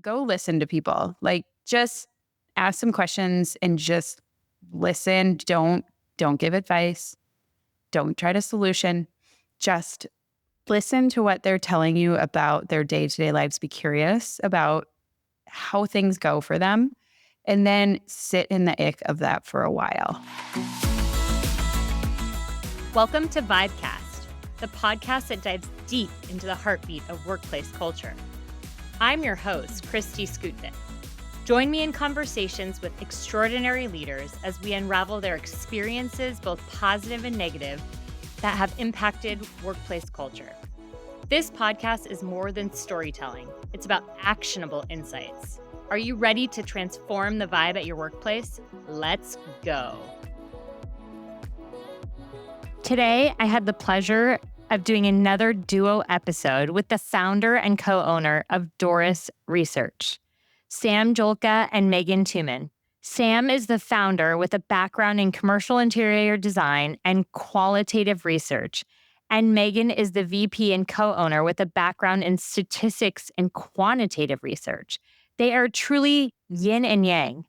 go listen to people. Like, just ask some questions and just listen. Don't give advice. Don't try to solution. Just listen to what they're telling you about their day-to-day lives. Be curious about how things go for them, and then sit in the ick of that for a while. Welcome to Vibecast, the podcast that dives deep into the heartbeat of workplace culture. I'm your host, Kristi. Join me in conversations with extraordinary leaders as we unravel their experiences, both positive and negative, that have impacted workplace culture. This podcast is more than storytelling. It's about actionable insights. Are you ready to transform the vibe at your workplace? Let's go. Today, I had the pleasure of doing another duo episode with the founder and co-owner of Doris Research, Julka and Meghan Tooman. Sam is the founder with a background in commercial interior design and qualitative research, and Meghan is the VP and co-owner with a background in statistics and quantitative research. They are truly yin and yang,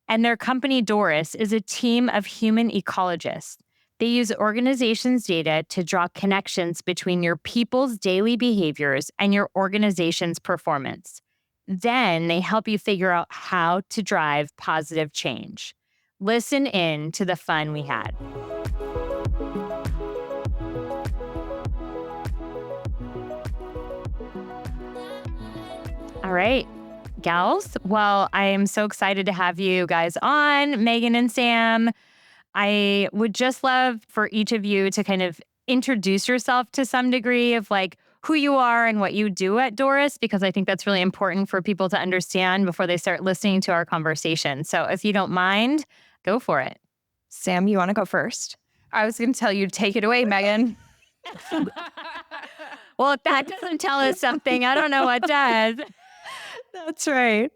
and their company, Doris, is a team of human ecologists. They use organizations' data to draw connections between your people's daily behaviors and your organization's performance. Then they help you figure out how to drive positive change. Listen in to the fun we had. All right, gals. Well, I am so excited to have you guys on, Meghan and Sam. I would just love for each of you to kind of introduce yourself to some degree of like who you are and what you do at Doris, because I think that's really important for people to understand before they start listening to our conversation. So if you don't mind, go for it. Sam, you want to go first? I was going to tell you, take it away, Meghan. Well, if that doesn't tell us something, I don't know what does. That's right.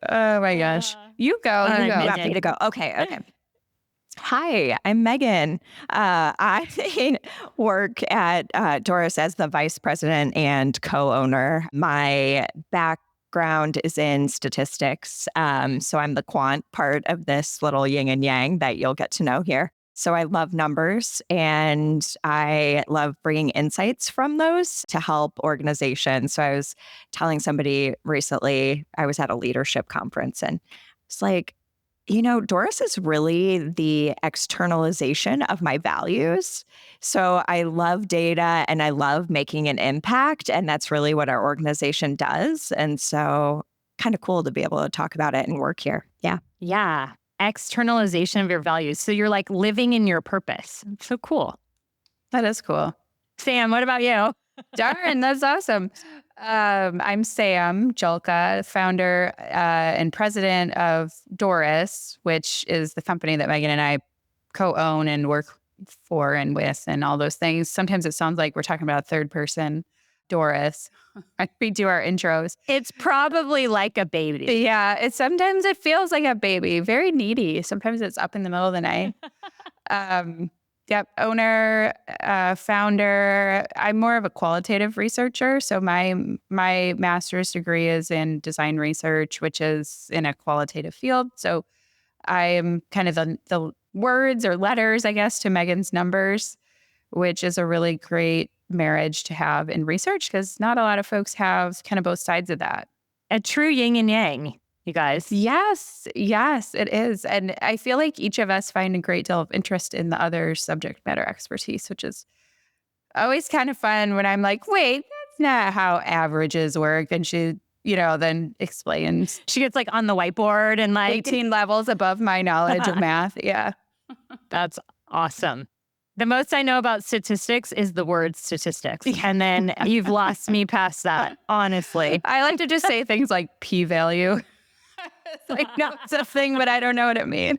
Oh my gosh. You go. You go. You want me to go? Okay. Hi, I'm Meghan. I work at Doris as the vice president and co-owner. My background is in statistics. So I'm the quant part of this little yin and yang that you'll get to know here. So I love numbers, and I love bringing insights from those to help organizations. So I was telling somebody recently, I was at a leadership conference, and it's like, Doris is really the externalization of my values. So I love data and I love making an impact. And that's really what our organization does. And so kind of cool to be able to talk about it and work here. Yeah. Yeah. Externalization of your values. So you're like living in your purpose. So cool. That is cool. Sam, what about you? Darn, that's awesome. I'm Sam Julka, founder and president of Doris, which is the company that Meghan and I co-own and work for and with and all those things. Sometimes it sounds like we're talking about a third person, Doris. We do our intros. It's probably like a baby. Yeah, sometimes it feels like a baby, very needy. Sometimes it's up in the middle of the night. Yep. Owner, founder. I'm more of a qualitative researcher. So my master's degree is in design research, which is in a qualitative field. So I'm kind of the words or letters, I guess, to Meghan's numbers, which is a really great marriage to have in research because not a lot of folks have kind of both sides of that. A true yin and yang. You guys. Yes, it is. And I feel like each of us find a great deal of interest in the other's subject matter expertise, which is always kind of fun when I'm like, wait, that's not how averages work. And she, then explains. She gets like on the whiteboard and like 18 levels above my knowledge of math. Yeah. That's awesome. The most I know about statistics is the word statistics. And then you've lost me past that, honestly. I like to just say things like p-value. It's like, no, it's a thing, but I don't know what it means.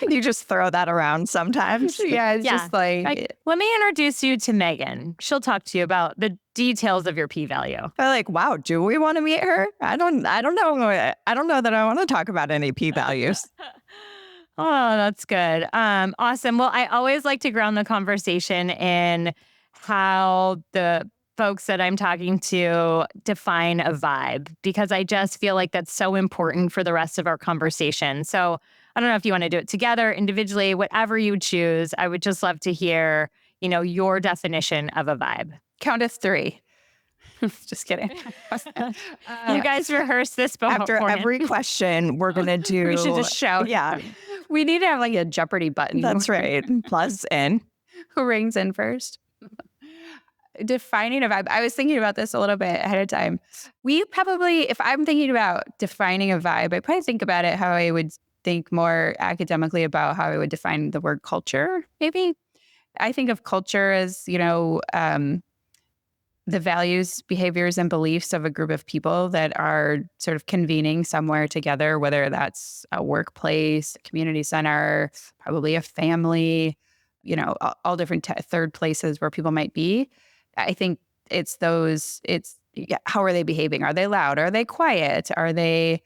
You just throw that around sometimes. Yeah, it's just like, let me introduce you to Meghan. She'll talk to you about the details of your p-value. I'm like, wow, do we want to meet her? I don't know. I don't know that I want to talk about any p-values. Oh, that's good. Awesome. Well, I always like to ground the conversation in how the folks that I'm talking to define a vibe, because I just feel like that's so important for the rest of our conversation. So I don't know if you want to do it together, individually, whatever you choose. I would just love to hear, your definition of a vibe. Count us 3. Just kidding. You guys rehearse this before. After every question, we're going to do... We should just shout. Yeah, We need to have like a Jeopardy button. that's right. Plus in. Who rings in first? Defining a vibe. I was thinking about this a little bit ahead of time. We probably, if I'm thinking about defining a vibe, I probably think about it how I would think more academically about how I would define the word culture, maybe. I think of culture as, the values, behaviors, and beliefs of a group of people that are sort of convening somewhere together, whether that's a workplace, a community center, probably a family, all different third places where people might be. I think how are they behaving? Are they loud? Are they quiet? Are they,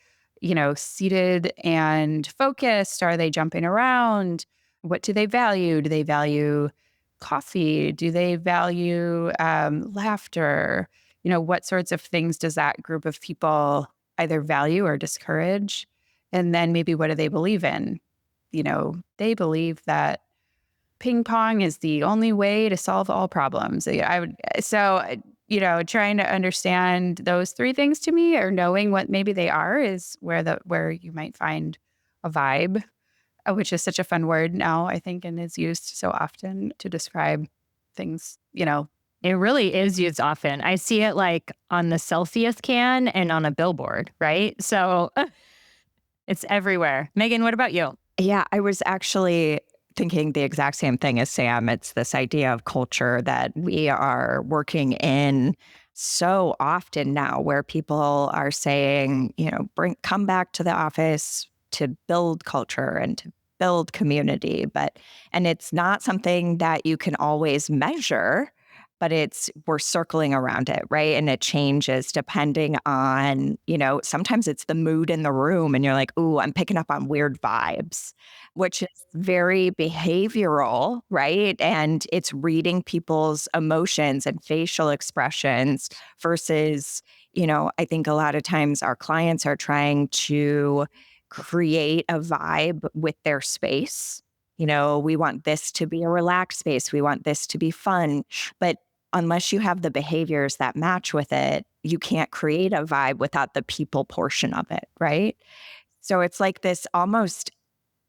seated and focused? Are they jumping around? What do they value? Do they value coffee? Do they value laughter? What sorts of things does that group of people either value or discourage? And then maybe what do they believe in? They believe that ping pong is the only way to solve all problems. Trying to understand those 3 things to me, or knowing what maybe they are, is where you might find a vibe, which is such a fun word now, I think, and is used so often to describe things, It really is used often. I see it like on the Celsius can and on a billboard, right? So it's everywhere. Meghan, what about you? Yeah, I was actually thinking the exact same thing as Sam. It's this idea of culture that we are working in so often now, where people are saying, come back to the office to build culture and to build community. And it's not something that you can always measure, but we're circling around it, right? And it changes depending on, sometimes it's the mood in the room and you're like, ooh, I'm picking up on weird vibes, which is very behavioral, right? And it's reading people's emotions and facial expressions versus, I think a lot of times our clients are trying to create a vibe with their space. We want this to be a relaxed space. We want this to be fun. But unless you have the behaviors that match with it, you can't create a vibe without the people portion of it, right? So it's like this almost,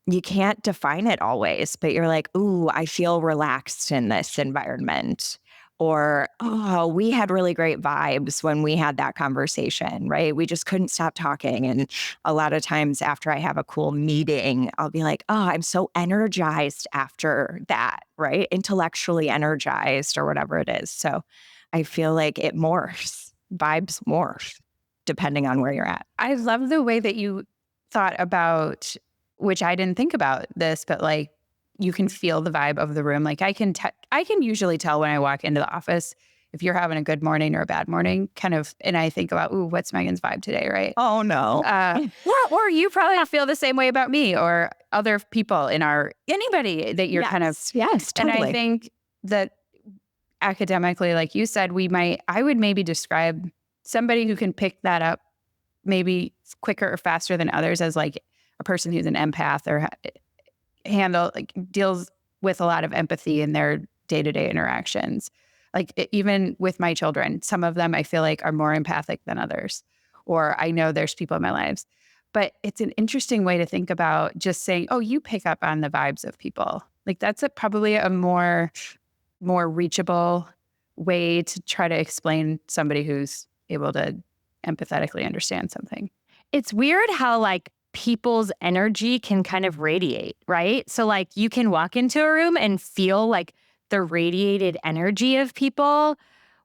you can't define it always, but you're like, ooh, I feel relaxed in this environment. Or, oh, we had really great vibes when we had that conversation, right? We just couldn't stop talking. And a lot of times after I have a cool meeting, I'll be like, oh, I'm so energized after that, right? Intellectually energized or whatever it is. So I feel like it morphs, vibes morph depending on where you're at. I love the way that you thought about, which I didn't think about this, but like, you can feel the vibe of the room. Like I can usually tell when I walk into the office if you're having a good morning or a bad morning, kind of. And I think about, ooh, what's Meghan's vibe today, right? Oh no. Or you probably feel the same way about me or other people anybody that you're kind of. Yes, totally. And I think that academically, like you said, I would maybe describe somebody who can pick that up maybe quicker or faster than others as like a person who's an empath or deals with a lot of empathy in their day-to-day interactions. Like even with my children, some of them I feel like are more empathic than others, or I know there's people in my lives. But it's an interesting way to think about just saying, oh, you pick up on the vibes of people. Like that's probably a more reachable way to try to explain somebody who's able to empathetically understand something. It's weird how like people's energy can kind of radiate, right? So like you can walk into a room and feel like the radiated energy of people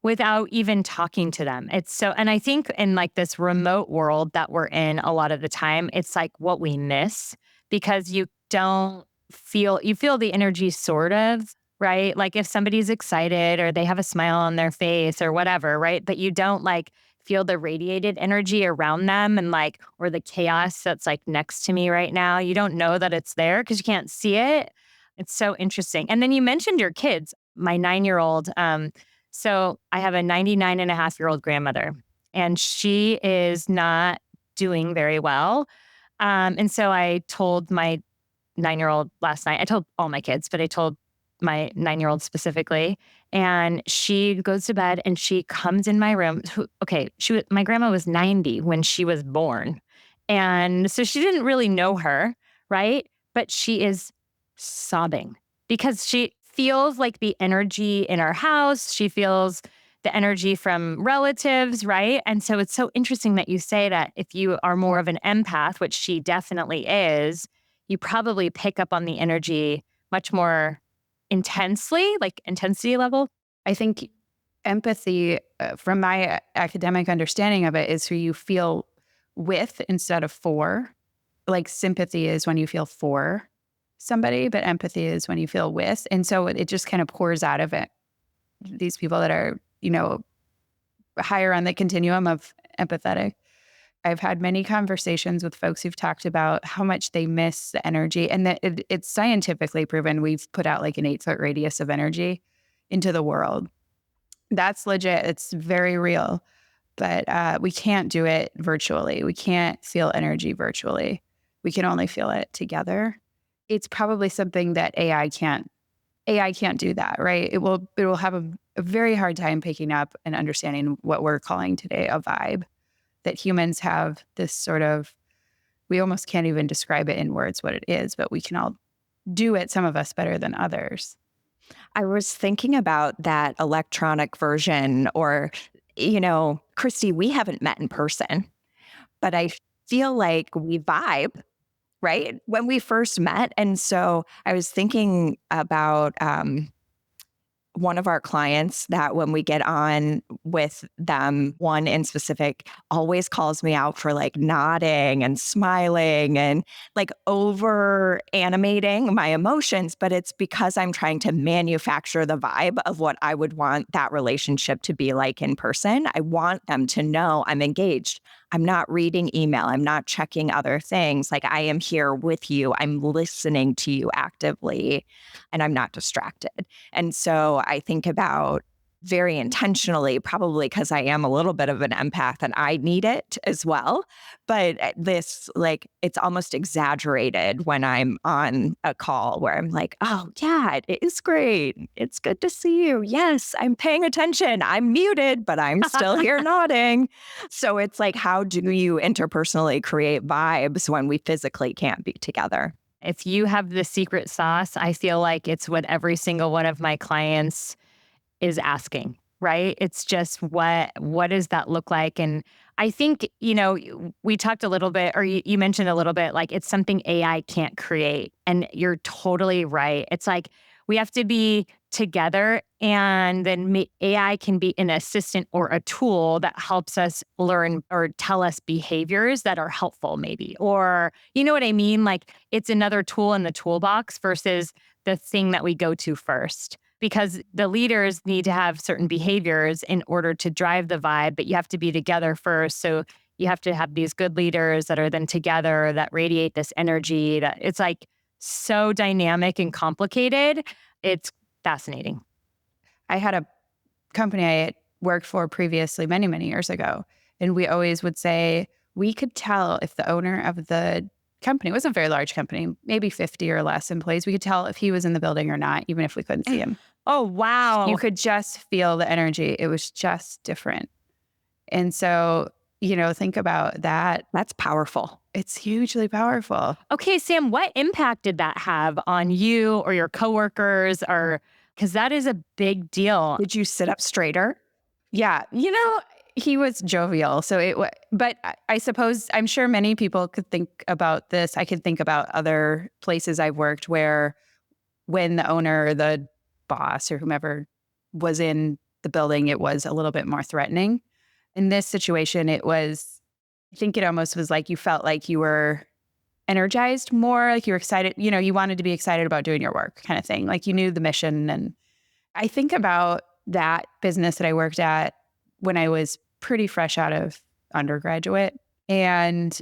without even talking to them. And I think in like this remote world that we're in a lot of the time, it's like what we miss because you feel the energy sort of, right? Like if somebody's excited or they have a smile on their face or whatever, right? But you don't like feel the radiated energy around them and like, or the chaos that's like next to me right now. You don't know that it's there because you can't see it. It's so interesting. And then you mentioned your kids. My 9-year-old So I have a 99-and-a-half-year-old grandmother, and she is not doing very well. And so I told my 9-year-old last night. I told all my kids, but I told my 9-year-old specifically. And she goes to bed and she comes in my room. Okay, my grandma was 90 when she was born. And so she didn't really know her, right? But she is sobbing because she feels like the energy in our house. She feels the energy from relatives, right? And so it's so interesting that you say that if you are more of an empath, which she definitely is, you probably pick up on the energy much more intensely, like intensity level. I think empathy, from my academic understanding of it, is who you feel with instead of for. Like sympathy is when you feel for somebody, but empathy is when you feel with. And so it just kind of pours out of it. These people that are, higher on the continuum of empathetic. I've had many conversations with folks who've talked about how much they miss the energy, and that it's scientifically proven. We've put out like an 8-foot radius of energy into the world. That's legit. It's very real, but we can't do it virtually. We can't feel energy virtually. We can only feel it together. It's probably something that AI can't. AI can't do that, right? It will have a very hard time picking up and understanding what we're calling today a vibe. That humans have this sort of, we almost can't even describe it in words what it is, but we can all do it, some of us better than others. I was thinking about that electronic version, or, Kristi, we haven't met in person, but I feel like we vibe, right? When we first met. And so I was thinking about one of our clients that when we get on with them, one in specific always calls me out for like nodding and smiling and like over animating my emotions. But it's because I'm trying to manufacture the vibe of what I would want that relationship to be like in person. I want them to know I'm engaged. I'm not reading email. I'm not checking other things. Like I am here with you. I'm listening to you actively and I'm not distracted. And so I think about very intentionally, probably because I am a little bit of an empath and I need it as well. But this, like, it's almost exaggerated when I'm on a call where I'm like, oh, yeah, it is great. It's good to see you. Yes, I'm paying attention. I'm muted, but I'm still here nodding. So it's like, how do you interpersonally create vibes when we physically can't be together? If you have the secret sauce, I feel like it's what every single one of my clients is asking, right? It's just what does that look like? And I think, we talked a little bit, or you mentioned a little bit, like it's something AI can't create. And you're totally right. It's like we have to be together, and then AI can be an assistant or a tool that helps us learn or tell us behaviors that are helpful maybe. Or, you know what I mean? Like it's another tool in the toolbox versus the thing that we go to first. Because the leaders need to have certain behaviors in order to drive the vibe, but you have to be together first. So you have to have these good leaders that are then together that radiate this energy. That it's like so dynamic and complicated. It's fascinating. I had a company I had worked for previously many, many years ago, and we always would say we could tell if the owner of the company, it was a very large company, maybe 50 or less employees, we could tell if he was in the building or not, even if we couldn't see him. Oh, wow. You could just feel the energy. It was just different. And so, think about that. That's powerful. It's hugely powerful. Okay, Sam, what impact did that have on you or your coworkers? Or because that is a big deal. Did you sit up straighter? Yeah. He was jovial. So but I suppose, I'm sure many people could think about this. I could think about other places I've worked where when the owner or the boss or whomever was in the building, it was a little bit more threatening. In this situation, I think it almost was like you felt like you were energized more, like you were excited, you wanted to be excited about doing your work kind of thing. Like you knew the mission. And I think about that business that I worked at when I was pretty fresh out of undergraduate. And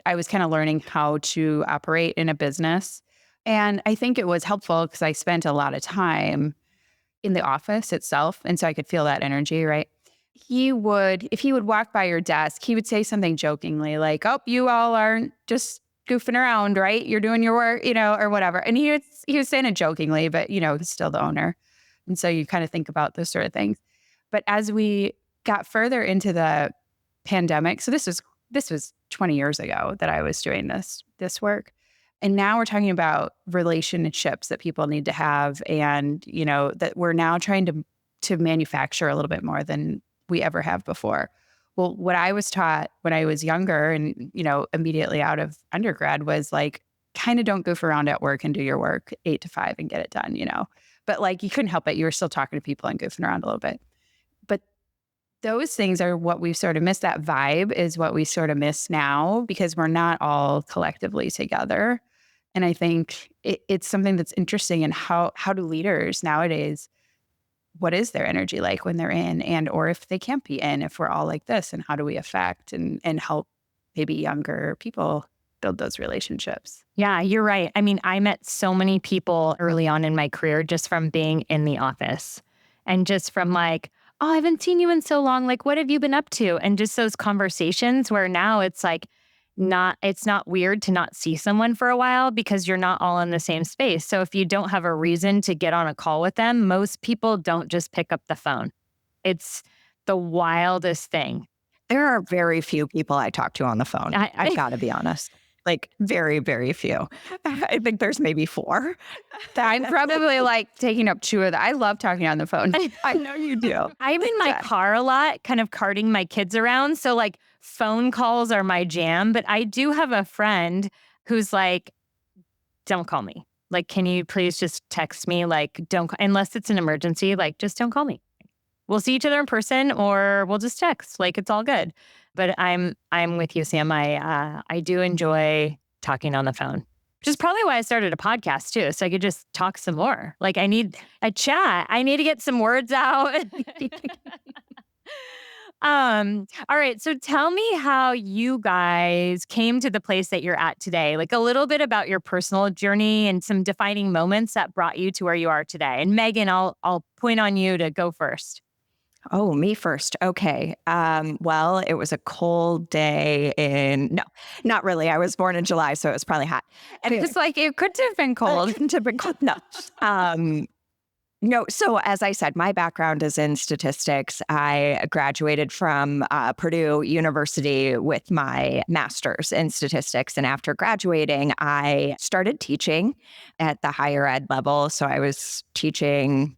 I was kind of learning how to operate in a business. And I think it was helpful because I spent a lot of time in the office itself. And so I could feel that energy, right? If he would walk by your desk, he would say something jokingly like, oh, you all aren't just goofing around, right? You're doing your work, or whatever. And he was saying it jokingly, but, he's still the owner. And so you kind of think about those sort of things. But as we got further into the pandemic, so this was 20 years ago that I was doing this work. And now we're talking about relationships that people need to have, and, that we're now trying to manufacture a little bit more than we ever have before. Well, what I was taught when I was younger and, immediately out of undergrad was like, kind of don't goof around at work and do your work 8 to 5 and get it done, But like, you couldn't help it. You were still talking to people and goofing around a little bit. But those things are what we've sort of missed. That vibe is what we sort of miss now because we're not all collectively together. And I think it's something that's interesting in how do leaders nowadays, what is their energy like when they're in, and or if they can't be in, if we're all like this, and how do we affect and help maybe younger people build those relationships? Yeah, you're right. I mean, I met so many people early on in my career just from being in the office and just from like, oh, I haven't seen you in so long. Like, what have you been up to? And just those conversations where now it's like, it's not weird to not see someone for a while because you're not all in the same space. So if you don't have a reason to get on a call with them, most people don't just pick up the phone. It's the wildest thing. There are very few people I talk to on the phone. I've got to be honest. Like very, very few. I think there's maybe 4. I'm probably like taking up 2 of that. I love talking on the phone. I know you do. I'm in my car a lot, kind of carting my kids around. So like phone calls are my jam. But I do have a friend who's like, don't call me. Like, can you please just text me? Like, unless it's an emergency, like just don't call me. We'll see each other in person or we'll just text. Like, it's all good. But I'm with you, Sam. I do enjoy talking on the phone, which is probably why I started a podcast too. So I could just talk some more. Like, I need a chat. I need to get some words out. All right. So tell me how you guys came to the place that you're at today. Like a little bit about your personal journey and some defining moments that brought you to where you are today. And Meghan, I'll point on you to go first. Oh, me first. Okay. Well, it was a cold day no, not really. I was born in July, so it was probably hot. And it's like, it could have been cold. It couldn't have been cold. No. No. So as I said, my background is in statistics. I graduated from Purdue University with my master's in statistics. And after graduating, I started teaching at the higher ed level. So I was teaching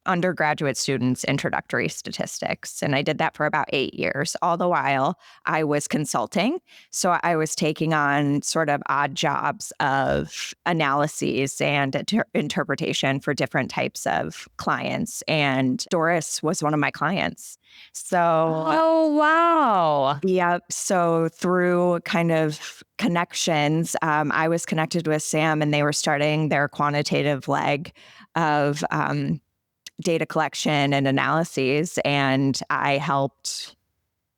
undergraduate students introductory statistics. And I did that for about 8 years. All the while I was consulting. So I was taking on sort of odd jobs of analyses and interpretation for different types of clients. And Doris was one of my clients. So, oh, wow. Yeah. So through kind of connections, I was connected with Sam and they were starting their quantitative leg of data collection and analyses. And I helped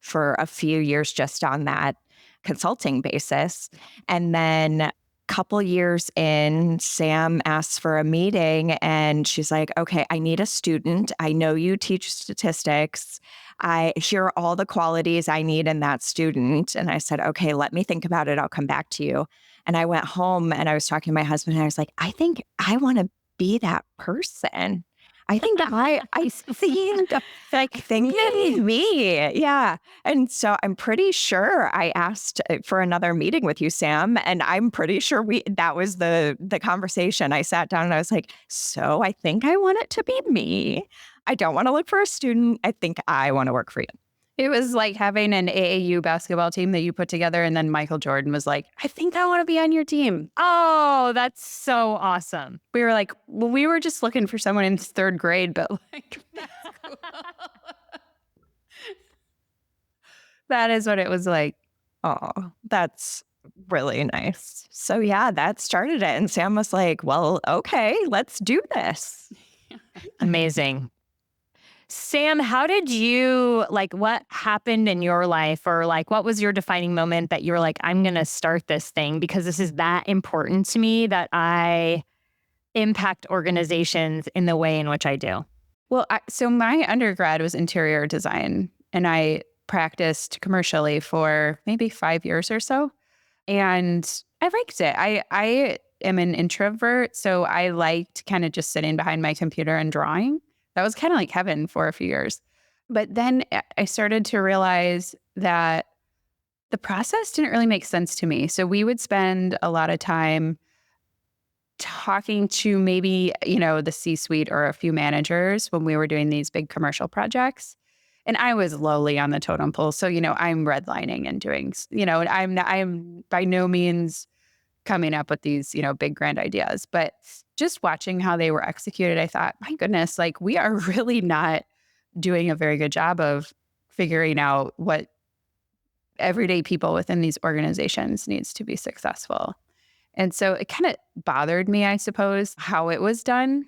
for a few years just on that consulting basis. And then a couple years in, Sam asks for a meeting and she's like, okay, I need a student. I know you teach statistics. Here are all the qualities I need in that student. And I said, okay, let me think about it. I'll come back to you. And I went home and I was talking to my husband and I was like, I think I want to be that person. I think that I think it's me. Yeah. And so I'm pretty sure I asked for another meeting with you, Sam. And I'm pretty sure that was the conversation. I sat down and I was like, so I think I want it to be me. I don't want to look for a student. I think I want to work for you. It was like having an AAU basketball team that you put together. And then Michael Jordan was like, I think I want to be on your team. Oh, that's so awesome. We were like, well, we were just looking for someone in 3rd grade, but like, that's cool. That is what it was like. Oh, that's really nice. So yeah, that started it. And Sam was like, well, okay, let's do this. Amazing. Sam, how did you, what happened in your life or what was your defining moment that you were like, I'm going to start this thing because this is that important to me that I impact organizations in the way in which I do? Well, so my undergrad was interior design, and I practiced commercially for maybe 5 years or so. And I liked it. I am an introvert, so I liked kind of just sitting behind my computer and drawing. That was kind of like heaven for a few years. But then I started to realize that the process didn't really make sense to me. So we would spend a lot of time talking to maybe, the C-suite or a few managers when we were doing these big commercial projects. And I was lowly on the totem pole. So, I'm redlining and doing, and I'm by no means coming up with these, big grand ideas. But just watching how they were executed, I thought, my goodness, like we are really not doing a very good job of figuring out what everyday people within these organizations needs to be successful. And so it kind of bothered me, I suppose, how it was done.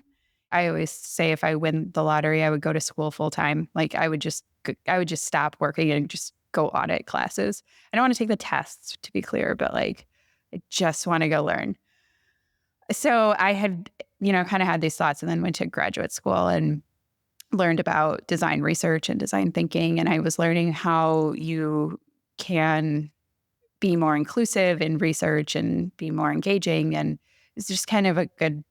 I always say if I win the lottery, I would go to school full time. Like I would just stop working and just go audit classes. I don't want to take the tests, to be clear, but like I just want to go learn. So I had, kind of had these thoughts, and then went to graduate school and learned about design research and design thinking. And I was learning how you can be more inclusive in research and be more engaging. And it's just kind of a good,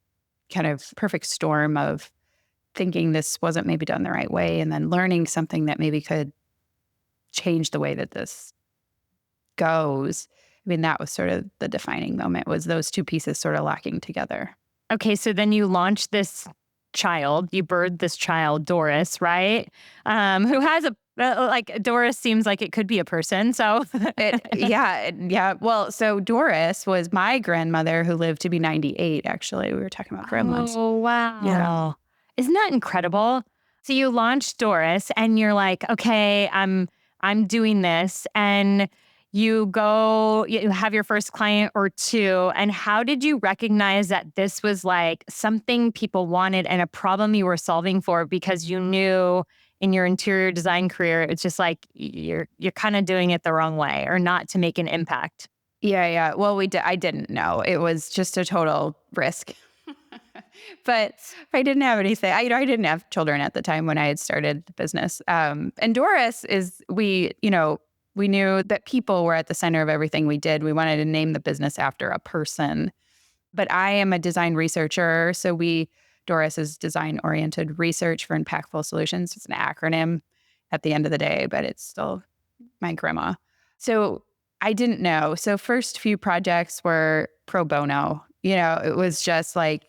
kind of perfect storm of thinking this wasn't maybe done the right way, and then learning something that maybe could change the way that this goes. I mean, that was sort of the defining moment, was those two pieces sort of locking together. Okay, so then you launched this child, you birthed this child, Doris, right? Who has like Doris seems like it could be a person. So Yeah. Well, so Doris was my grandmother who lived to be 98, actually. We were talking about grandmas. Oh, wow. Yeah. Isn't that incredible? So you launched Doris and you're like, okay, I'm doing this. And you have your first client or two. And how did you recognize that this was like something people wanted and a problem you were solving for? Because you knew in your interior design career, it's just like you're kind of doing it the wrong way or not to make an impact. Yeah. Well, I didn't know. It was just a total risk. But I didn't have anything. I didn't have children at the time when I had started the business. And Doris we knew that people were at the center of everything we did. We wanted to name the business after a person. But I am a design researcher. So Doris is design-oriented research for impactful solutions. It's an acronym at the end of the day, but it's still my grandma. So I didn't know. So first few projects were pro bono. It was just like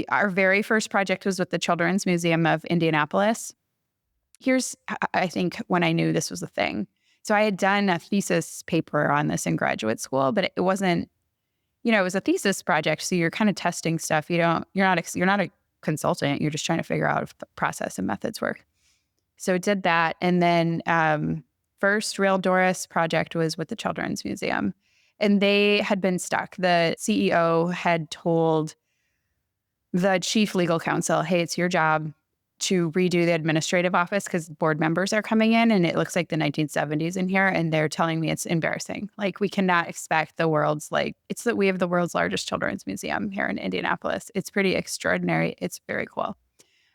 our very first project was with the Children's Museum of Indianapolis. Here's, I think, when I knew this was a thing. So I had done a thesis paper on this in graduate school, but it wasn't, it was a thesis project. So you're kind of testing stuff. You're not a consultant. You're just trying to figure out if the process and methods work. So did that. And then first real Doris project was with the Children's Museum. And they had been stuck. The CEO had told the chief legal counsel, hey, it's your job to redo the administrative office because board members are coming in and it looks like the 1970s in here. And they're telling me it's embarrassing. Like, we cannot expect it's that we have the world's largest children's museum here in Indianapolis. It's pretty extraordinary. It's very cool.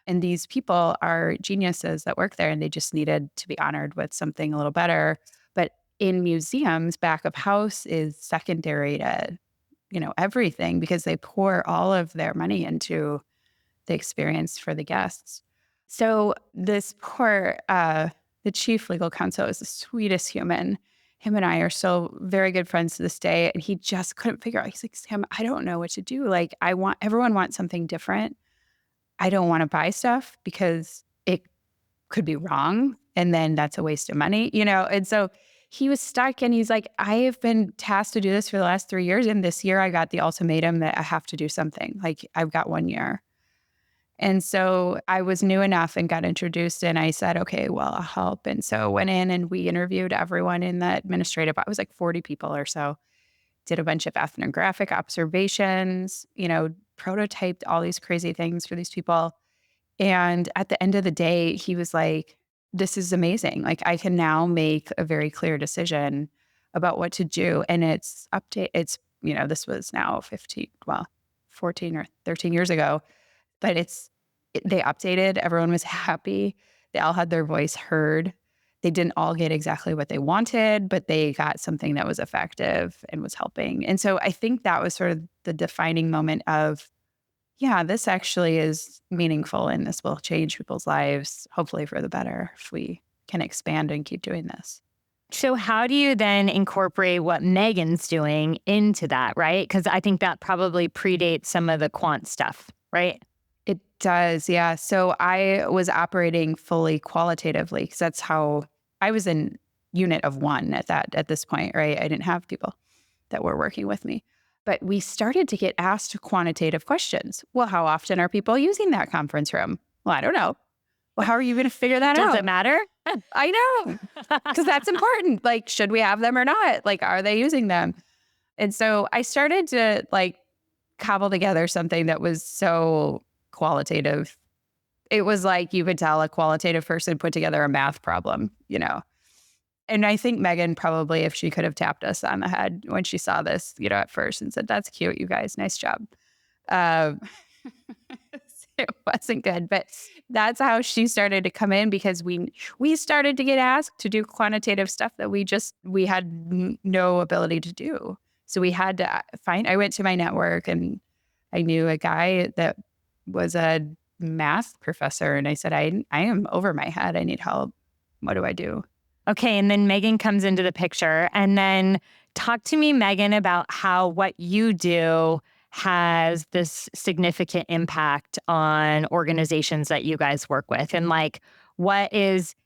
And these people are geniuses that work there, and they just needed to be honored with something a little better. But in museums, back of house is secondary to, everything, because they pour all of their money into the experience for the guests. So this the chief legal counsel is the sweetest human. Him and I are still very good friends to this day. And he just couldn't figure out, he's like, Sam, I don't know what to do. Like, everyone wants something different. I don't want to buy stuff because it could be wrong. And then that's a waste of money, And so he was stuck, and he's like, I have been tasked to do this for the last 3 years. And this year I got the ultimatum that I have to do something. Like, I've got 1 year. And so I was new enough and got introduced, and I said, okay, well, I'll help. And so went in and we interviewed everyone in the administrative. It was like 40 people or so. Did a bunch of ethnographic observations, prototyped all these crazy things for these people. And at the end of the day, he was like, this is amazing. Like, I can now make a very clear decision about what to do. And this was now 14 or 13 years ago. But they updated. Everyone was happy. They all had their voice heard. They didn't all get exactly what they wanted, but they got something that was effective and was helping. And so I think that was sort of the defining moment of, yeah, this actually is meaningful and this will change people's lives, hopefully for the better, if we can expand and keep doing this. So how do you then incorporate what Meghan's doing into that, right? Because I think that probably predates some of the quant stuff, right? It does, yeah. So I was operating fully qualitatively because that's how I was in unit of one at this point, right? I didn't have people that were working with me. But we started to get asked quantitative questions. Well, how often are people using that conference room? Well, I don't know. Well, how are you going to figure that out? Does it matter? I know, because that's important. Like, should we have them or not? Like, are they using them? And so I started to cobble together something that was so qualitative. It was like you could tell a qualitative person put together a math problem, And I think Meghan probably, if she could have tapped us on the head when she saw this, at first and said, "That's cute, you guys, nice job." It wasn't good, but that's how she started to come in because we started to get asked to do quantitative stuff that we had no ability to do. So we had to I went to my network and I knew a guy that was a math professor. And I said, I am over my head. I need help. What do I do? Okay. And then Meghan comes into the picture. And then talk to me, Meghan, about how what you do has this significant impact on organizations that you guys work with. And what is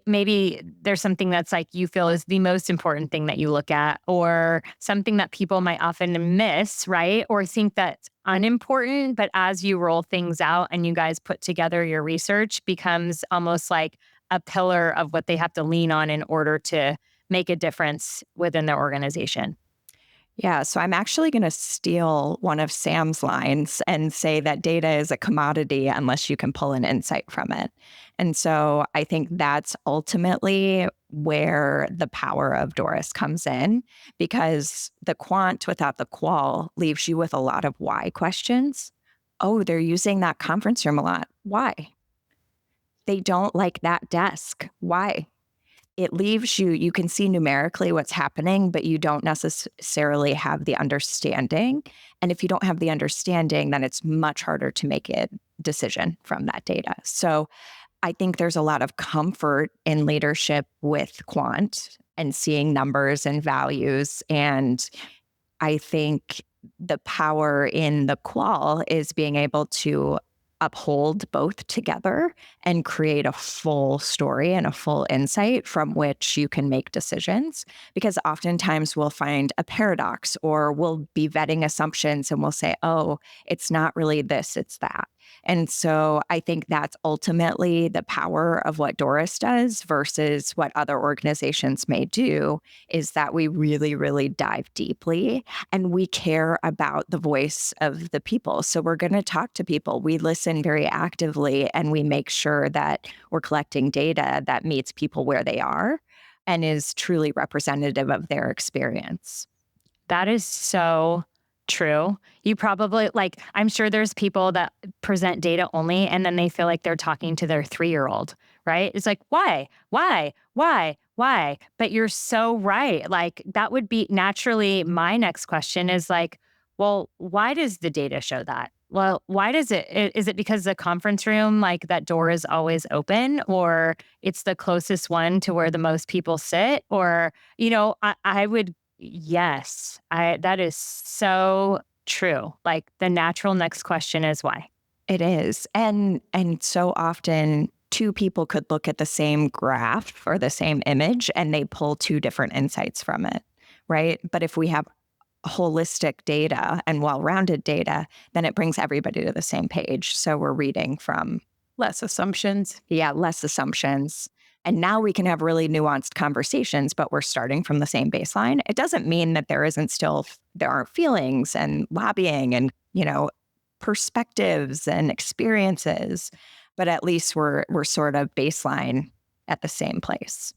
maybe there's something that's you feel is the most important thing that you look at, or something that people might often miss, right? Or think that's unimportant, but as you roll things out and you guys put together your research becomes almost like a pillar of what they have to lean on in order to make a difference within their organization. Yeah, so I'm actually going to steal one of Sam's lines and say that data is a commodity unless you can pull an insight from it. And so I think that's ultimately where the power of Doris comes in, because the quant without the qual leaves you with a lot of why questions. Oh, they're using that conference room a lot. Why? They don't like that desk. Why? It leaves you can see numerically what's happening, but you don't necessarily have the understanding. And if you don't have the understanding, then it's much harder to make a decision from that data. So I think there's a lot of comfort in leadership with quant and seeing numbers and values. And I think the power in the qual is being able to uphold both together and create a full story and a full insight from which you can make decisions. Because oftentimes we'll find a paradox, or we'll be vetting assumptions and we'll say, oh, it's not really this, it's that. And so I think that's ultimately the power of what Doris does versus what other organizations may do, is that we really, really dive deeply and we care about the voice of the people. So we're going to talk to people. We listen very actively and we make sure that we're collecting data that meets people where they are and is truly representative of their experience. That is so true. You probably I'm sure there's people that present data only and then they feel like they're talking to their 3-year-old, right? It's like, why? But you're so right. That would be naturally my next question is well, why does the data show that? Well, why does it? Is it because the conference room, that door is always open, or it's the closest one to where the most people sit? Or, I would, yes, that is so true. The natural next question is why? It is. And so often two people could look at the same graph or the same image and they pull two different insights from it, right? But if we have holistic data and well-rounded data, then it brings everybody to the same page. So we're reading from less assumptions. Yeah, less assumptions. And now we can have really nuanced conversations, but we're starting from the same baseline. It doesn't mean that there aren't feelings and lobbying and, perspectives and experiences, but at least we're sort of baseline at the same place.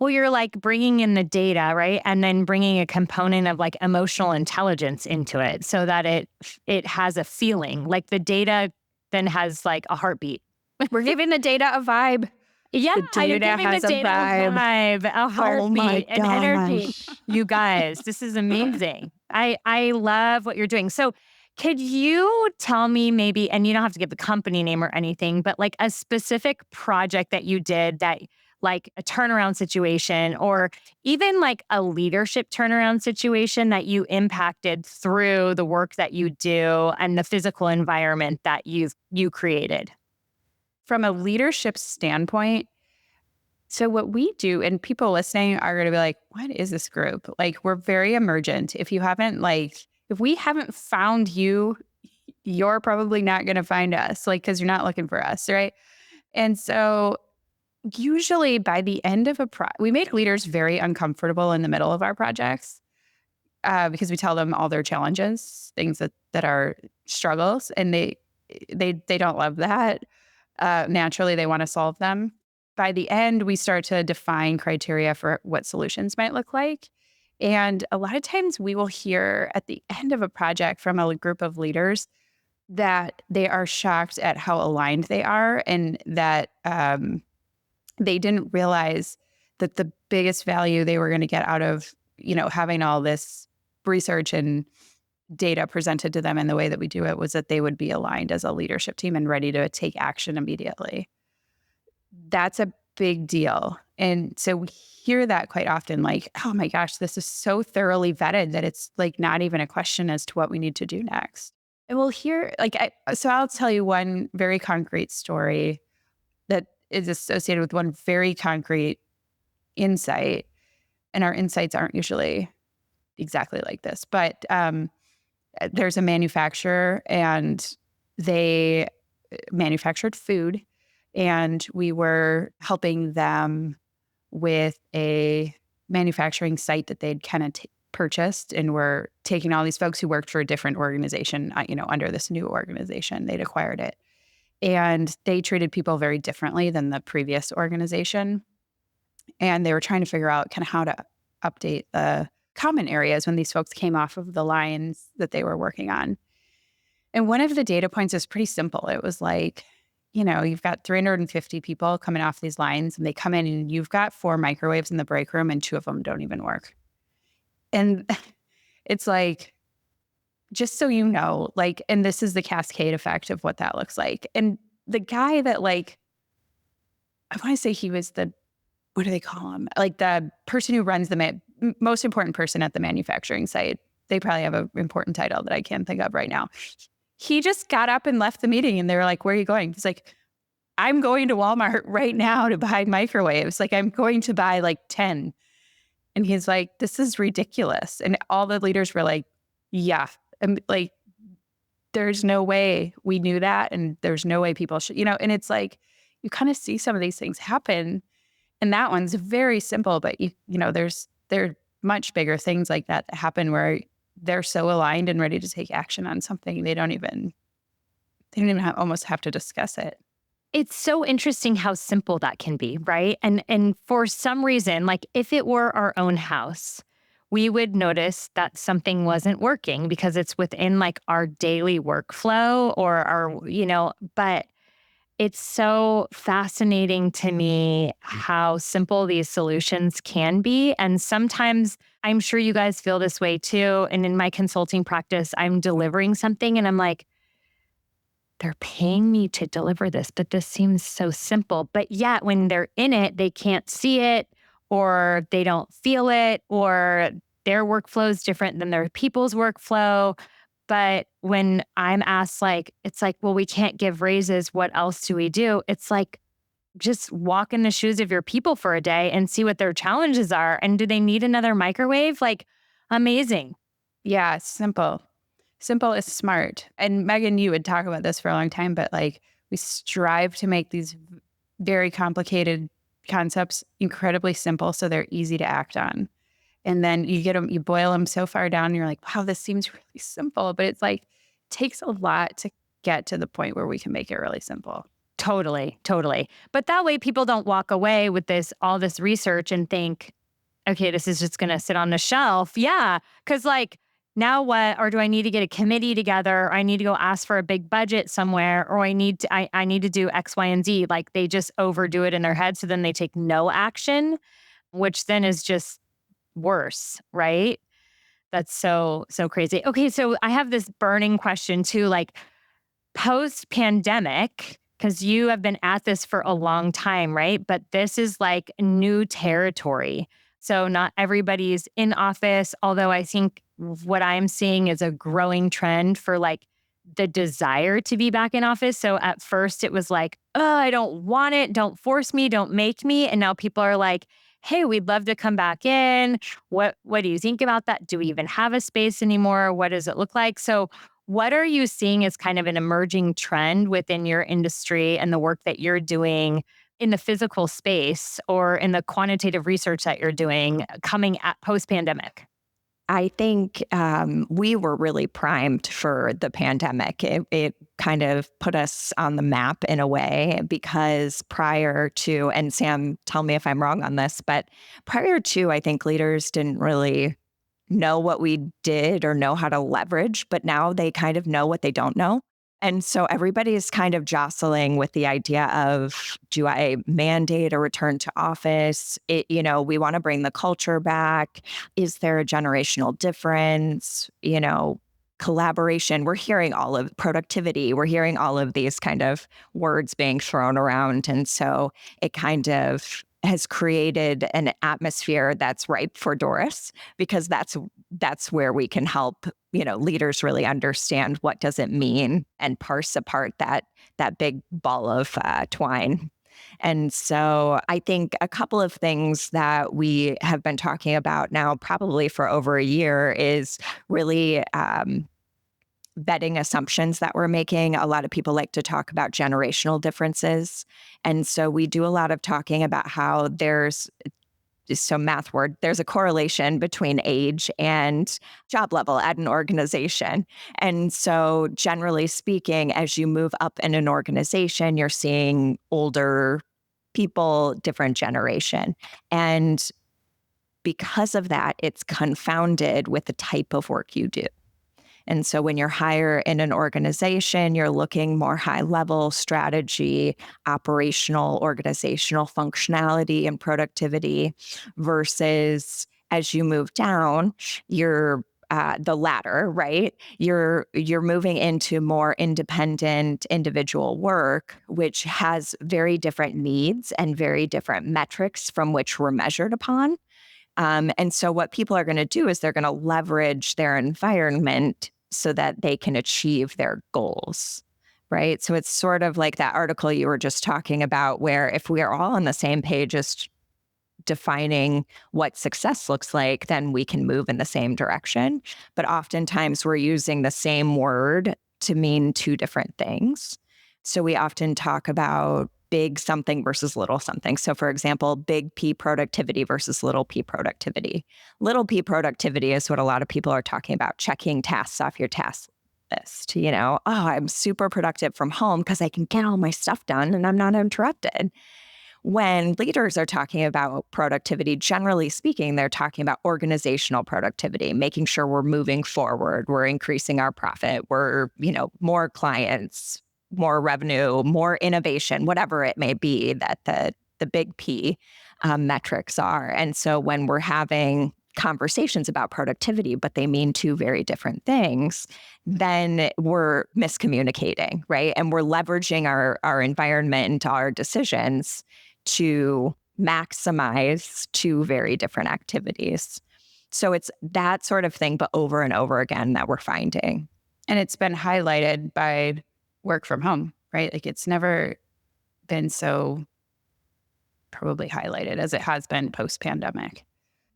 Well, you're like bringing in the data, right? And then bringing a component of like emotional intelligence into it so that it has a feeling. Like the data then has like a heartbeat. We're giving the data a vibe. Yeah, The you're data giving has the a data vibe. a heartbeat, an energy. gosh. You guys, this is amazing. I love what you're doing. So could you tell me maybe, and you don't have to give the company name or anything, but like a specific project that you did that like a turnaround situation or even like a leadership turnaround situation that you impacted through the work that you do and the physical environment that you created? From a leadership standpoint, so what we do, and people listening are going to be like, what is this group? Like, we're very emergent. If we haven't found you, you're probably not going to find us, like, because you're not looking for us, right? And so usually by the end of we make leaders very uncomfortable in the middle of our projects because we tell them all their challenges, things that are struggles, and they don't love that. Naturally, they want to solve them. By the end, we start to define criteria for what solutions might look like. And a lot of times we will hear at the end of a project from a group of leaders that they are shocked at how aligned they are and that they didn't realize that the biggest value they were going to get out of, having all this research and data presented to them in the way that we do it was that they would be aligned as a leadership team and ready to take action immediately. That's a big deal. And so we hear that quite often, like, oh my gosh, this is so thoroughly vetted that it's like not even a question as to what we need to do next. And we'll hear so I'll tell you one very concrete story that is associated with one very concrete insight. And our insights aren't usually exactly like this, but there's a manufacturer and they manufactured food, and we were helping them with a manufacturing site that they'd kind of purchased, and we're taking all these folks who worked for a different organization, under this new organization. They'd acquired it, and they treated people very differently than the previous organization. And they were trying to figure out kind of how to update the common areas when these folks came off of the lines that they were working on. And one of the data points is pretty simple. It was like, you've got 350 people coming off these lines, and they come in and you've got 4 microwaves in the break room and 2 of them don't even work. And it's like, just so you know, and this is the cascade effect of what that looks like. And the guy that I want to say he was what do they call him? Like the person who runs the most important person at the manufacturing site. They probably have an important title that I can't think of right now. He just got up and left the meeting, and they were like, where are you going? He's like, I'm going to Walmart right now to buy microwaves. Like, I'm going to buy 10. And he's like, this is ridiculous. And all the leaders were like, yeah. And there's no way we knew that. And there's no way people should, and it's like, you kind of see some of these things happen. And that one's very simple, but there are much bigger things like that happen where they're so aligned and ready to take action on something. They don't even almost have to discuss it. It's so interesting how simple that can be, right? And for some reason, like if it were our own house, we would notice that something wasn't working because it's within like our daily workflow or but it's so fascinating to me how simple these solutions can be. And sometimes I'm sure you guys feel this way too. And in my consulting practice, I'm delivering something and I'm like, they're paying me to deliver this, but this seems so simple. But yet when they're in it, they can't see it or they don't feel it or their workflow is different than their people's workflow. But when I'm asked, it's like, well, we can't give raises. What else do we do? It's like, just walk in the shoes of your people for a day and see what their challenges are. And do they need another microwave? Amazing. Yeah, simple. Simple is smart. And Meghan, you would talk about this for a long time, but we strive to make these very complicated concepts incredibly simple so they're easy to act on. And then you boil them so far down, and you're like, wow, this seems really simple. But it's takes a lot to get to the point where we can make it really simple. Totally, totally. But that way people don't walk away with all this research and think, okay, this is just going to sit on the shelf. Yeah. Cause like now what, or do I need to get a committee together? Or I need to go ask for a big budget somewhere, or I need to do X, Y, and Z. Like they just overdo it in their head. So then they take no action, which then is just worse. Right. That's so crazy. Okay. So I have this burning question too, like post pandemic, because you have been at this for a long time, right? But this is like new territory. So not everybody's in office, although I think what I'm seeing is a growing trend for like the desire to be back in office. So at first it was like, oh, I don't want it. Don't force me. Don't make me. And now people are like, hey, we'd love to come back in. What do you think about that? Do we even have a space anymore? What does it look like? So what are you seeing as kind of an emerging trend within your industry and the work that you're doing in the physical space or in the quantitative research that you're doing coming at post-pandemic? I think we were really primed for the pandemic. It kind of put us on the map in a way because prior to, and Sam, tell me if I'm wrong on this, but prior to, I think leaders didn't really know what we did or know how to leverage, but now they kind of know what they don't know. And so everybody is kind of jostling with the idea of, do I mandate a return to office? We want to bring the culture back. Is there a generational difference? Collaboration. We're hearing all of productivity. We're hearing all of these kind of words being thrown around. And so it kind of has created an atmosphere that's ripe for Doris, because that's where we can help, leaders really understand what does it mean and parse apart that big ball of twine. And so I think a couple of things that we have been talking about now, probably for over a year, is really vetting assumptions that we're making. A lot of people like to talk about generational differences. And so we do a lot of talking about how there's math word, there's a correlation between age and job level at an organization. And so generally speaking, as you move up in an organization, you're seeing older people, different generation. And because of that, it's confounded with the type of work you do. And so when you're higher in an organization, you're looking more high level strategy, operational, organizational functionality and productivity, versus as you move down, you're the ladder, right? You're moving into more independent individual work, which has very different needs and very different metrics from which we're measured upon. And so what people are going to do is they're going to leverage their environment so that they can achieve their goals, right? So it's sort of like that article you were just talking about, where if we are all on the same page as defining what success looks like, then we can move in the same direction. But oftentimes we're using the same word to mean two different things. So we often talk about big something versus little something. So for example, big P productivity versus little p productivity. Little p productivity is what a lot of people are talking about, checking tasks off your task list. I'm super productive from home because I can get all my stuff done and I'm not interrupted. When leaders are talking about productivity, generally speaking, they're talking about organizational productivity, making sure we're moving forward, we're increasing our profit, we're, more clients, more revenue, more innovation, whatever it may be that the big P metrics are. And so when we're having conversations about productivity, but they mean two very different things, then we're miscommunicating, right? And we're leveraging our environment, our decisions to maximize two very different activities. So it's that sort of thing, but over and over again that we're finding. And it's been highlighted by work from home, right? Like it's never been so probably highlighted as it has been post-pandemic.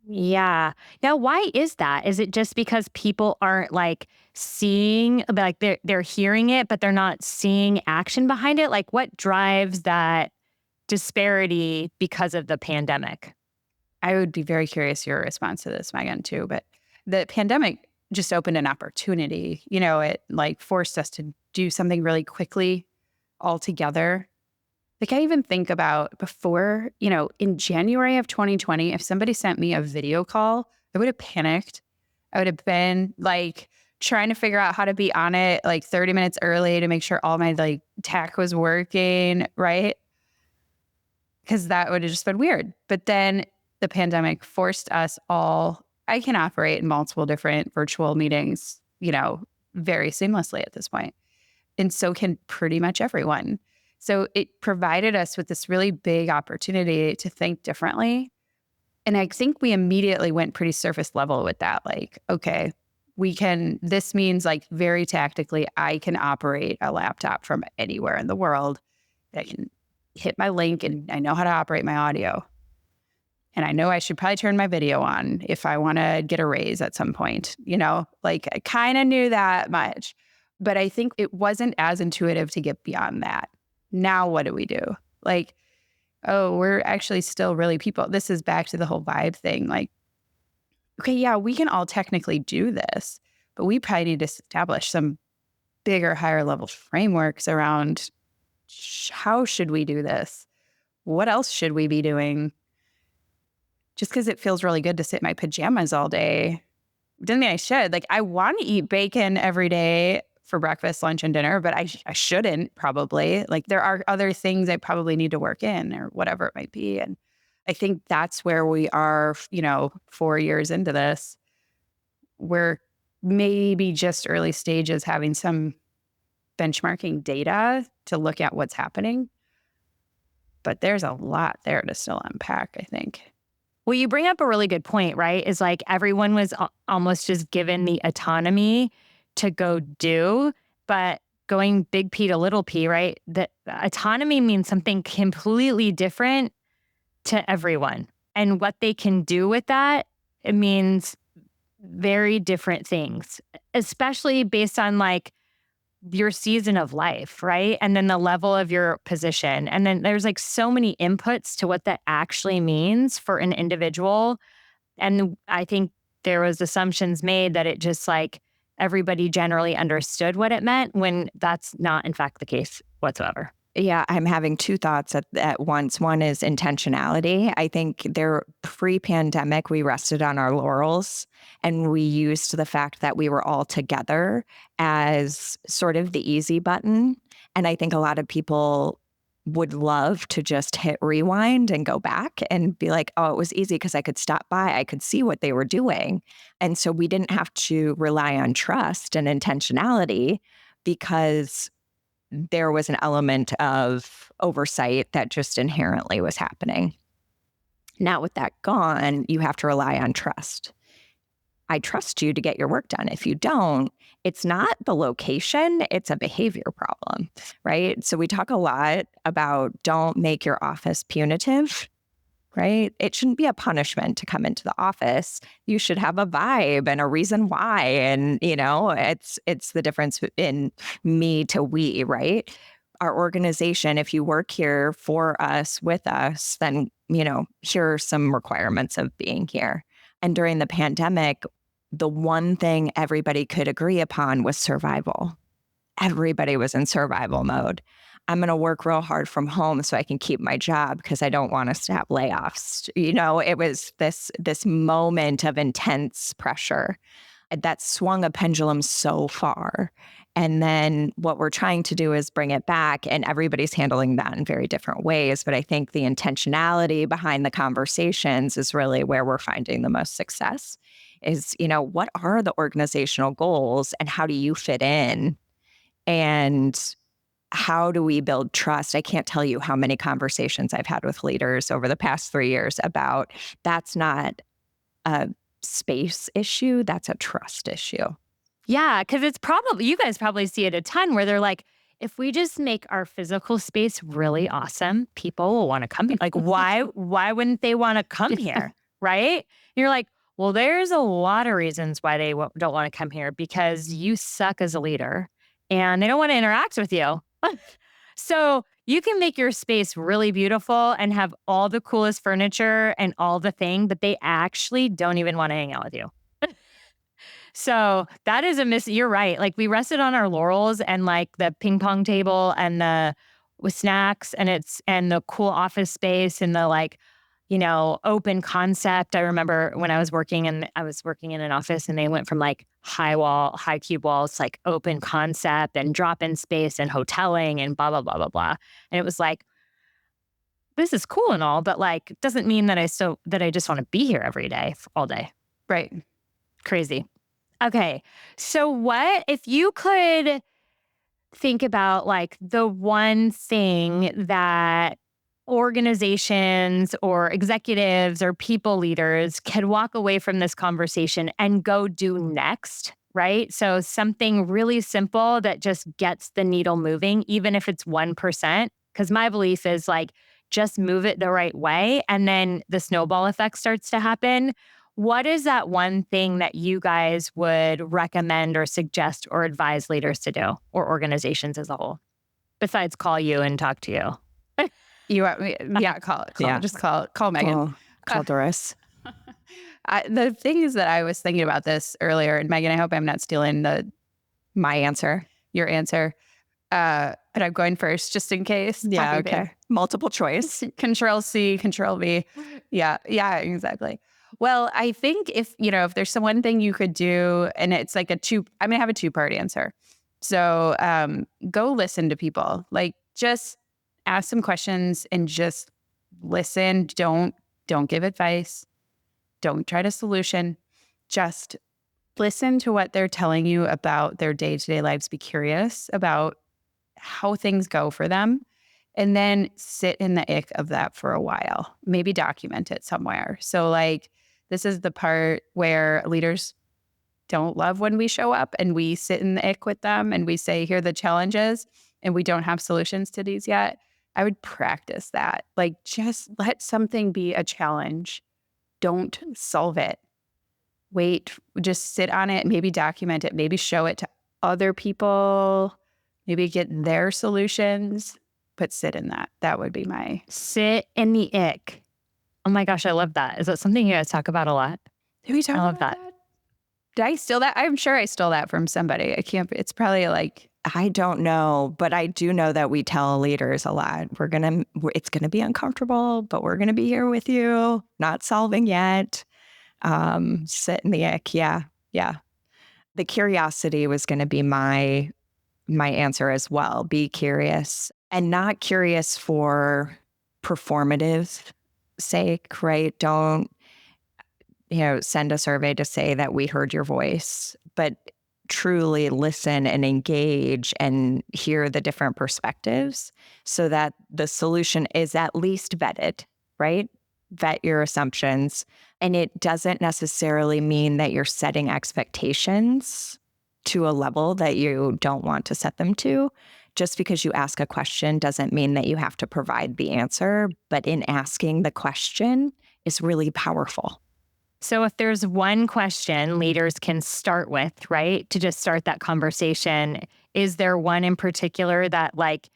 Yeah. Now, why is that? Is it just because people aren't like seeing, like they're hearing it, but they're not seeing action behind it? Like what drives that disparity because of the pandemic? I would be very curious your response to this, Meghan, too. But the pandemic just opened an opportunity. It like forced us to do something really quickly all together Like I even think about before, in January of 2020, if somebody sent me a video call, I would have panicked. I would have been like trying to figure out how to be on it like 30 minutes early to make sure all my like tech was working, right? Because that would have just been weird. But then the pandemic forced us all, I can operate in multiple different virtual meetings, very seamlessly at this point. And so can pretty much everyone. So it provided us with this really big opportunity to think differently. And I think we immediately went pretty surface level with that. Like, okay, this means like very tactically, I can operate a laptop from anywhere in the world. I can hit my link and I know how to operate my audio. And I know I should probably turn my video on if I want to get a raise at some point, like I kind of knew that much. But I think it wasn't as intuitive to get beyond that. Now, what do we do? Like, oh, we're actually still really people. This is back to the whole vibe thing. Like, okay, yeah, we can all technically do this, but we probably need to establish some bigger, higher level frameworks around how should we do this? What else should we be doing? Just because it feels really good to sit in my pajamas all day doesn't mean I should. Like, I want to eat bacon every day for breakfast, lunch, and dinner, but I shouldn't probably. Like, there are other things I probably need to work in or whatever it might be. And I think that's where we are, 4 years into this. We're maybe just early stages having some benchmarking data to look at what's happening. But there's a lot there to still unpack, I think. Well, you bring up a really good point, right? Is like everyone was almost just given the autonomy to go do, but going big P to little p, right? The autonomy means something completely different to everyone. And what they can do with that, it means very different things, especially based on like your season of life, right? And then the level of your position. And then there's like so many inputs to what that actually means for an individual. And I think there was assumptions made that it just like everybody generally understood what it meant when that's not in fact the case whatsoever. Yeah, I'm having two thoughts at once. One is intentionality. I think pre-pandemic, we rested on our laurels and we used the fact that we were all together as sort of the easy button. And I think a lot of people would love to just hit rewind and go back and be like, oh, it was easy because I could stop by. I could see what they were doing. And so we didn't have to rely on trust and intentionality because there was an element of oversight that just inherently was happening. Now, with that gone, you have to rely on trust. I trust you to get your work done. If you don't, it's not the location, it's a behavior problem, right? So we talk a lot about don't make your office punitive, right? It shouldn't be a punishment to come into the office. You should have a vibe and a reason why. And, it's the difference in me to we, right? Our organization, if you work here for us, with us, then, here are some requirements of being here. And during the pandemic, the one thing everybody could agree upon was survival. Everybody was in survival mode. I'm going to work real hard from home so I can keep my job because I don't want us to have layoffs. It was this moment of intense pressure that swung a pendulum so far. And then what we're trying to do is bring it back, and everybody's handling that in very different ways. But I think the intentionality behind the conversations is really where we're finding the most success is, what are the organizational goals and how do you fit in? And how do we build trust? I can't tell you how many conversations I've had with leaders over the past 3 years about that's not a space issue, that's a trust issue. Yeah, because it's probably, you guys probably see it a ton where they're like, if we just make our physical space really awesome, people will want to come here. Like, why wouldn't they want to come here? Right? And you're like, well, there's a lot of reasons why they don't want to come here because you suck as a leader and they don't want to interact with you. So you can make your space really beautiful and have all the coolest furniture and all the thing, but they actually don't even want to hang out with you. So that is you're right. Like we rested on our laurels and like the ping pong table and the with snacks and the cool office space and the like, open concept. I remember when I was working in an office and they went from like high cube walls, like open concept and drop-in space and hoteling and blah, blah, blah, blah, blah. And it was like, this is cool and all, but like, it doesn't mean that I just want to be here every day, all day. Right. Crazy. Okay. So what if you could think about like the one thing that organizations or executives or people leaders can walk away from this conversation and go do next, right? So something really simple that just gets the needle moving, even if it's 1%. Because my belief is like, just move it the right way. And then the snowball effect starts to happen. What is that one thing that you guys would recommend or suggest or advise leaders to do, or organizations as a whole, besides call you and talk to you? You want me? Yeah, call it. Just call Meghan. Call Doris. The thing is that I was thinking about this earlier, and Meghan, I hope I'm not stealing my answer, your answer. But I'm going first just in case. Yeah, okay. Multiple choice. Control C, Control V. Yeah, exactly. Well, I think if there's one thing you could do, and it's like I'm going to have a two-part answer. So go listen to people. Like, just ask some questions and just listen. Don't give advice. Don't try to solution. Just listen to what they're telling you about their day-to-day lives. Be curious about how things go for them. And then sit in the ick of that for a while. Maybe document it somewhere. So like, this is the part where leaders don't love when we show up and we sit in the ick with them and we say, here are the challenges, and we don't have solutions to these yet. I would practice that. Like, just let something be a challenge. Don't solve it. Wait, just sit on it, maybe document it, maybe show it to other people, maybe get their solutions, but sit in that. That would be my... Sit in the ick. Oh my gosh, I love that. Is that something you guys talk about a lot? Do we talk about that? Did I steal that? I'm sure I stole that from somebody. It's probably like... I don't know, but I do know that we tell leaders a lot. It's going to be uncomfortable, but we're going to be here with you. Not solving yet. Sit in the ick. Yeah. The curiosity was going to be my answer as well. Be curious, and not curious for performative sake, right? Don't, send a survey to say that we heard your voice, but truly listen and engage and hear the different perspectives so that the solution is at least vetted, right? Vet your assumptions. And it doesn't necessarily mean that you're setting expectations to a level that you don't want to set them to. Just because you ask a question doesn't mean that you have to provide the answer, but in asking the question is really powerful. So if there's one question leaders can start with, right, to just start that conversation, is there one in particular that like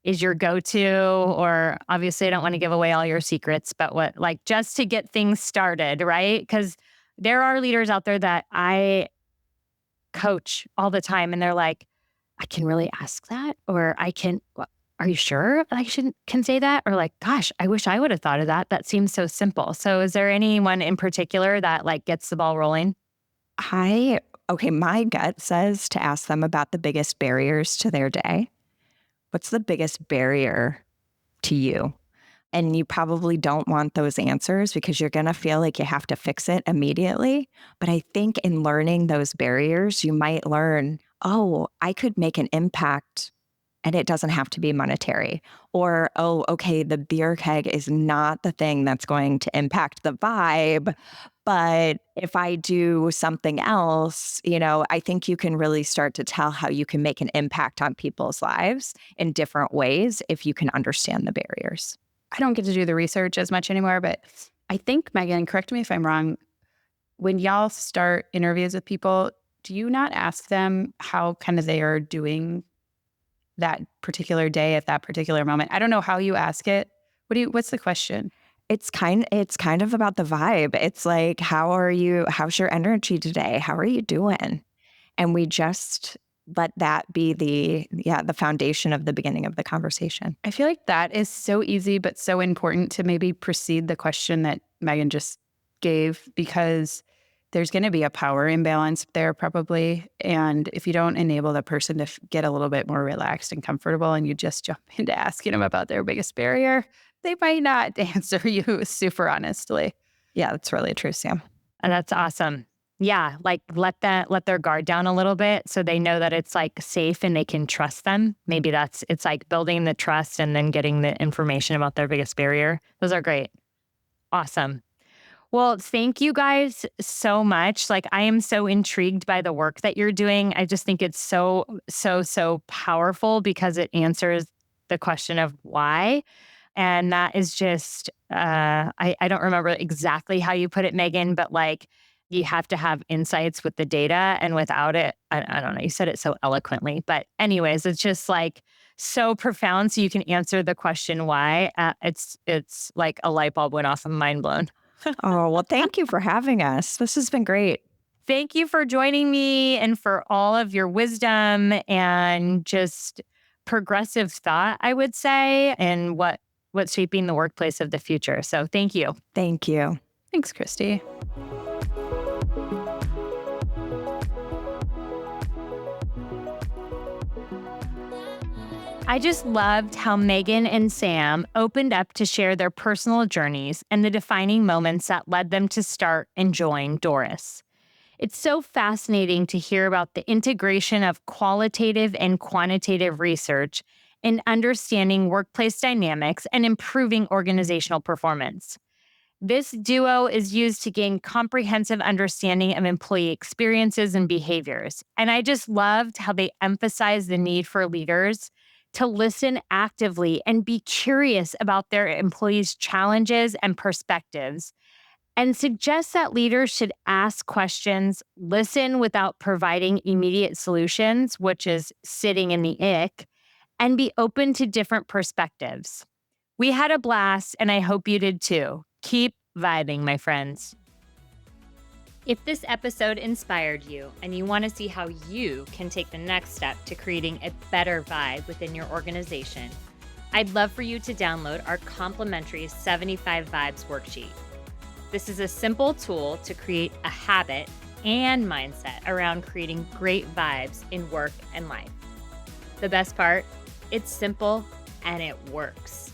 is your go-to? Or obviously I don't want to give away all your secrets, but what, like, just to get things started, right? Because there are leaders out there that I coach all the time and they're like, I can really ask that, or are you sure I can say that? Or like, gosh, I wish I would have thought of that. That seems so simple. So is there anyone in particular that like gets the ball rolling? My gut says to ask them about the biggest barriers to their day. What's the biggest barrier to you? And you probably don't want those answers because you're going to feel like you have to fix it immediately. But I think in learning those barriers, you might learn, I could make an impact and it doesn't have to be monetary. Or, the beer keg is not the thing that's going to impact the vibe. But if I do something else, I think you can really start to tell how you can make an impact on people's lives in different ways if you can understand the barriers. I don't get to do the research as much anymore, but I think, Meghan, correct me if I'm wrong, when y'all start interviews with people, do you not ask them how kind of they are doing that particular day at that particular moment? I don't know how you ask it. What's the question? It's kind of about the vibe. It's like, how are you? How's your energy today? How are you doing? And we just let that be the foundation of the beginning of the conversation. I feel like that is so easy, but so important to maybe precede the question that Meghan just gave, because there's going to be a power imbalance there probably. And if you don't enable the person to get a little bit more relaxed and comfortable, and you just jump into asking them about their biggest barrier, they might not answer you super honestly. Yeah, that's really true, Sam. And that's awesome. Yeah, like let their guard down a little bit so they know that it's like safe and they can trust them. Maybe it's like building the trust and then getting the information about their biggest barrier. Those are great. Awesome. Well, thank you guys so much. Like, I am so intrigued by the work that you're doing. I just think it's so powerful because it answers the question of why. And that is just, I don't remember exactly how you put it, Meghan, but like, you have to have insights with the data, and without it, I don't know, you said it so eloquently, but anyways, it's just like so profound. So you can answer the question why. It's like a light bulb went off. I'm mind blown. Oh, well, thank you for having us. This has been great. Thank you for joining me and for all of your wisdom and just progressive thought, I would say, and what's shaping the workplace of the future. So thank you. Thank you. Thanks, Kristi. I just loved how Meghan and Sam opened up to share their personal journeys and the defining moments that led them to start enjoying Doris. It's so fascinating to hear about the integration of qualitative and quantitative research in understanding workplace dynamics and improving organizational performance. This duo is used to gain comprehensive understanding of employee experiences and behaviors. And I just loved how they emphasize the need for leaders to listen actively and be curious about their employees' challenges and perspectives, and suggest that leaders should ask questions, listen without providing immediate solutions, which is sitting in the ick, and be open to different perspectives. We had a blast, and I hope you did too. Keep vibing, my friends. If this episode inspired you and you want to see how you can take the next step to creating a better vibe within your organization, I'd love for you to download our complimentary 75 Vibes worksheet. This is a simple tool to create a habit and mindset around creating great vibes in work and life. The best part, it's simple and it works.